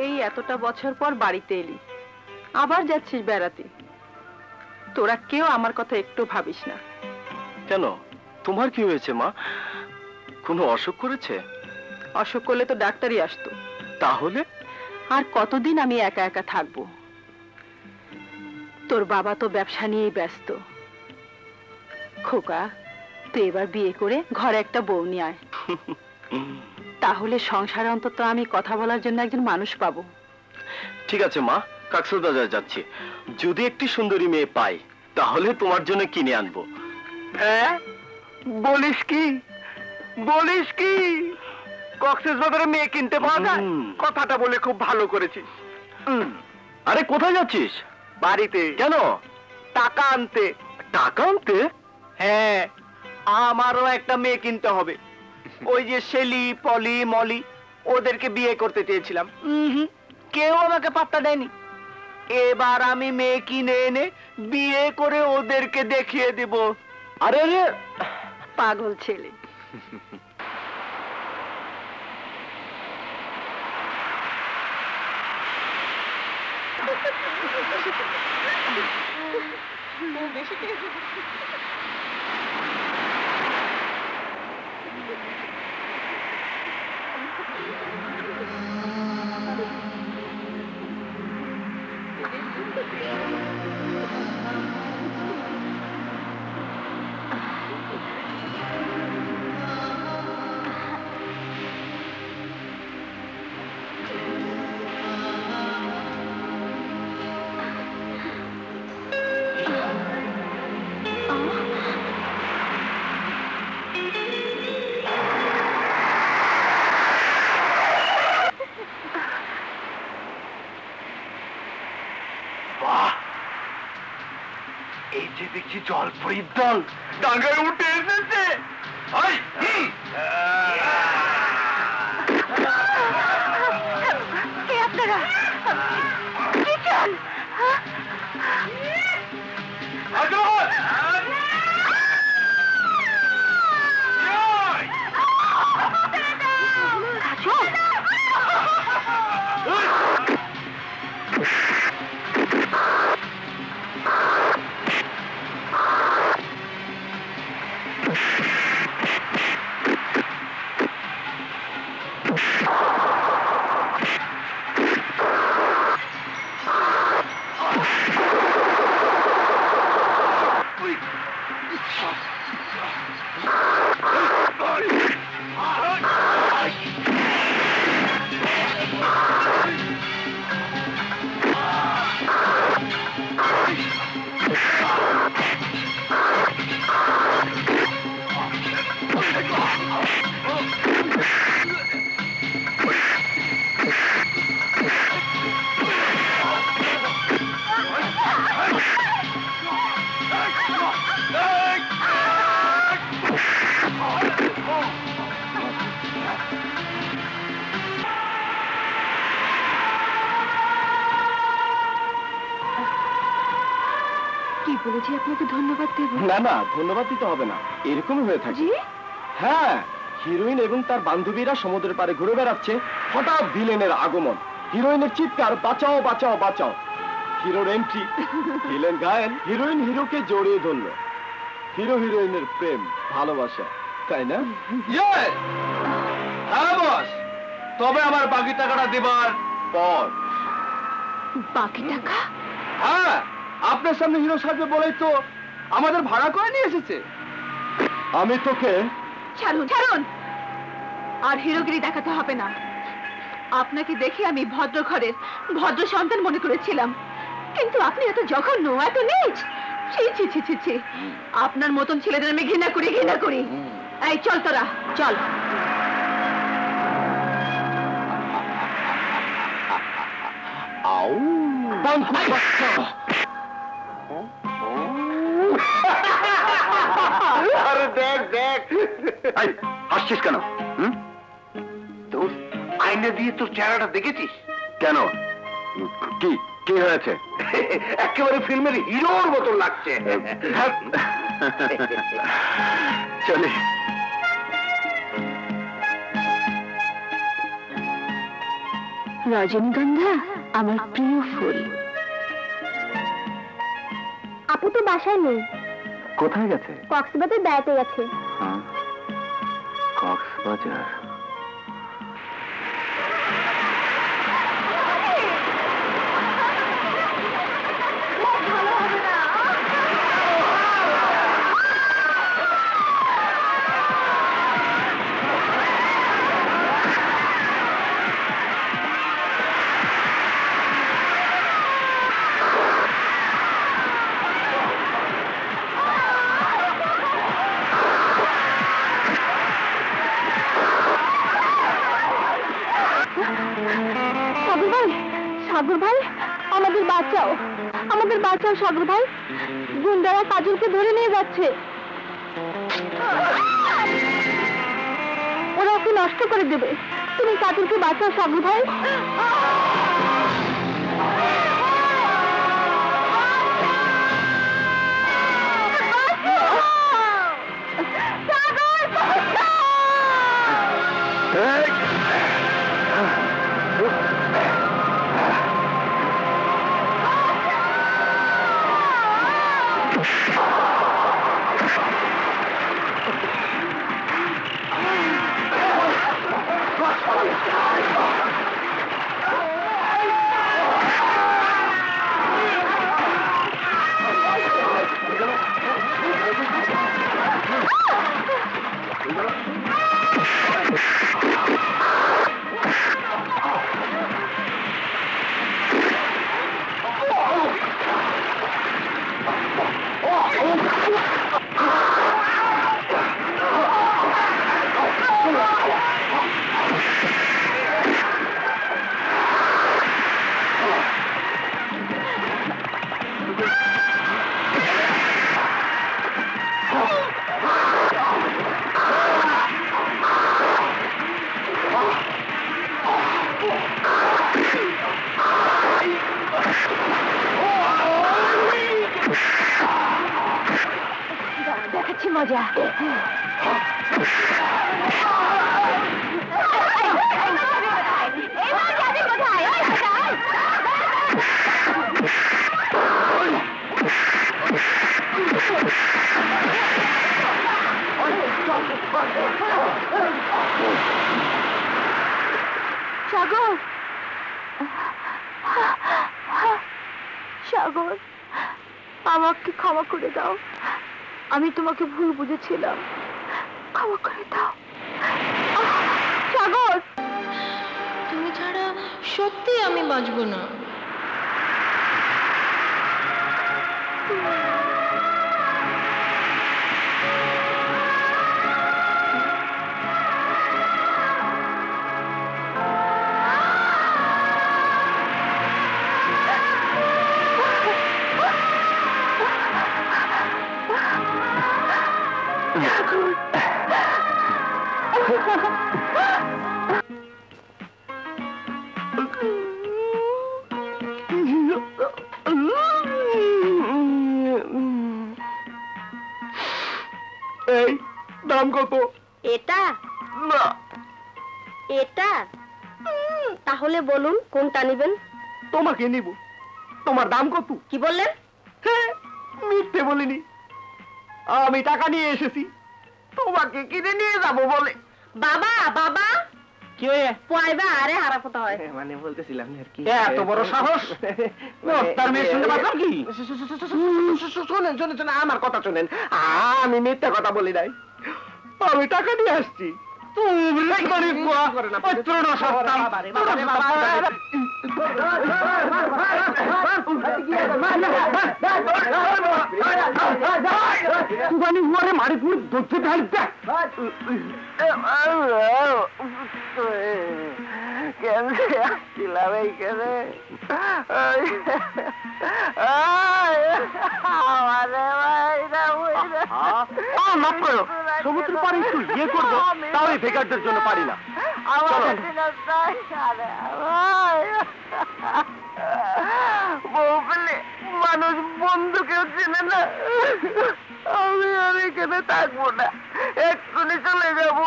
এই এতটা বছর পর বাড়িতে এলি, আবার যাচ্ছিস বেড়াতে। তোরা কেউ আমার কথা একটু ভাবিস না। কেন, তোমার কি হয়েছে মা? কোনো অসুখ করেছে? অসুখ করলে তো ডাক্তারই আসতো। তাহলে আর কতদিন আমি একা একা থাকবো? তোর বাবা তো ব্যবসা নিয়েই ব্যস্ত। খোকা, তুই এবার বিয়ে করে ঘরে একটা বউ নিয়ে আয়। তাহলে সংসারে অন্তত আমি কথা বলার জন্য একজন মানুষ পাবো। ঠিক আছে মা, কক্সবাজার যাচ্ছি। যদি একটি সুন্দরী মেয়ে পাই তাহলে তোমার জন্য কিনে আনবো। হ্যাঁ, বলিস কি? বলিস কি কক্সবাজারে মেয়ে কিনতে পাওয়া যায়? কথাটা বলে খুব ভালো করেছিস। আরে কোথায় যাচ্ছিস? বাড়িতে। কেন? টাকা আনতে। টাকা আনতে? হ্যাঁ, আমারও একটা মেয়ে কিনতে হবে। ওই যে শেলি, পলি, মলি, ওদেরকে বিয়ে করতে চেয়েছিলাম। কেউ আমাকে পাত্তা দেয়নি। এবার আমি মেয়ে কিনে এনে বিয়ে করে ওদেরকে দেখিয়ে দেব। আরে আরে, পাগল ছেলে। এই যে দেখছি জলপরীর দল ডাঙ্গায় উঠে এসেছে। কে আপনারা? কি চান? বলেছি আপনাকে ধন্যবাদ দেব। না না, ধন্যবাদ দিতে হবে না, এরকমই হয়ে থাকে। জি? হ্যাঁ, হিরোইন এবং তার বান্ধবীরা সমুদ্রের পাড়ে ঘুরে বেড়াচ্ছে, হঠাৎ ভিলেনের আগমন, হিরোইনের চিৎকার, বাঁচাও বাঁচাও বাঁচাও। হিরোর এন্ট্রি, ভিলেন গায়েন, হিরোইন হিরোকে জড়িয়ে ধরলো। হিরো হিরোইনের প্রেম, ভালোবাসা, তাই না? হ্যাঁ বস, তবে আমার বাকি টাকাটা দেবার পর। বাকি টাকা? হ্যাঁ, আপনার সামনে হিরো সাজবে বলেই তো আমাদের ভাড়া করে নিয়ে এসেছে। আমি তোকে... ছাড়ুন ছাড়ুন, আর হিরোগিরি দেখাতে হবে না। আপনাকে দেখে আমি ভদ্র ঘরের ভদ্র সন্তান মনে করেছিলাম, কিন্তু আপনি এত জঘন্য, এত নীচ। ছি ছি ছি ছি ছি, আপনার মতন ছেলেদের আমি ঘৃণা করি, ঘৃণা করি। এই চল তোরা, চল। আরে দেখ দেখ, হাসছিস কেন? তোর আয়না দিয়ে তোর চেহারাটা দেখেছিস? কেন, কি কি হয়েছে? একেবারে ফিল্মের হিরোর মতো লাগছে। চলে। রজনীগন্ধা আমার প্রিয় ফুল। আপু তো বাসায় নেই, কোথায় গেছে? কক্সবাজার বেড়াতে গেছে। কক্সবাজার। সাগর ভাই, সাগর ভাই, আমাদের বাঁচাও, আমাদের বাঁচাও সাগর ভাই, গুন্ডারা কাজলকে ধরে নিয়ে যাচ্ছে। ওরা ওকে নষ্ট করে দেবে, তুমি কাজলকে বাঁচাও সাগর ভাই। দেখাচ্ছি মজা। সাগর, সাগর, আমাকে ক্ষমা করে দাও, আমি তোমাকে ভুল বুঝেছিলাম, ক্ষমা করে দাও। সাগর, তুমি ছাড়া সত্যি আমি বাঁচবো না। এই দাম কত? এটা না, এটা তাহলে বলুন কোনটা নেবেন? তোমাকে নিব। তোমার দাম কত? কি বললেন? হ্যাঁ, মিথ্যে বলিনি, আমি টাকা নিয়ে এসেছি তোমাকে কিনে নিয়ে যাব বলে। বাবা, বাবা, কি হয়ে পয়বা আরে হারাপোতা হয়। মানে বলতেছিলাম আর কি। এত বড় সাহস? তার মেয়ের সঙ্গে বাজার কি? শোনেন শোনেন শোনেন, আমার কথা শোনেন, আমি মিথ্যা কথা বলি নাই, আমি টাকা নিয়ে আসছি। মারিপুর ধরতে ঢালতে কেমনে আসছিলাম এইখানে, মাফ করো, সমুদ্র পাড়ে একটু ইয়ে করবো, তাও এই বেকারদের জন্য পারি না। মানুষ বন্ধুকেও চেনে না, আমি আর এখানে থাকবো না, এক্ষুনি চলে যাবো।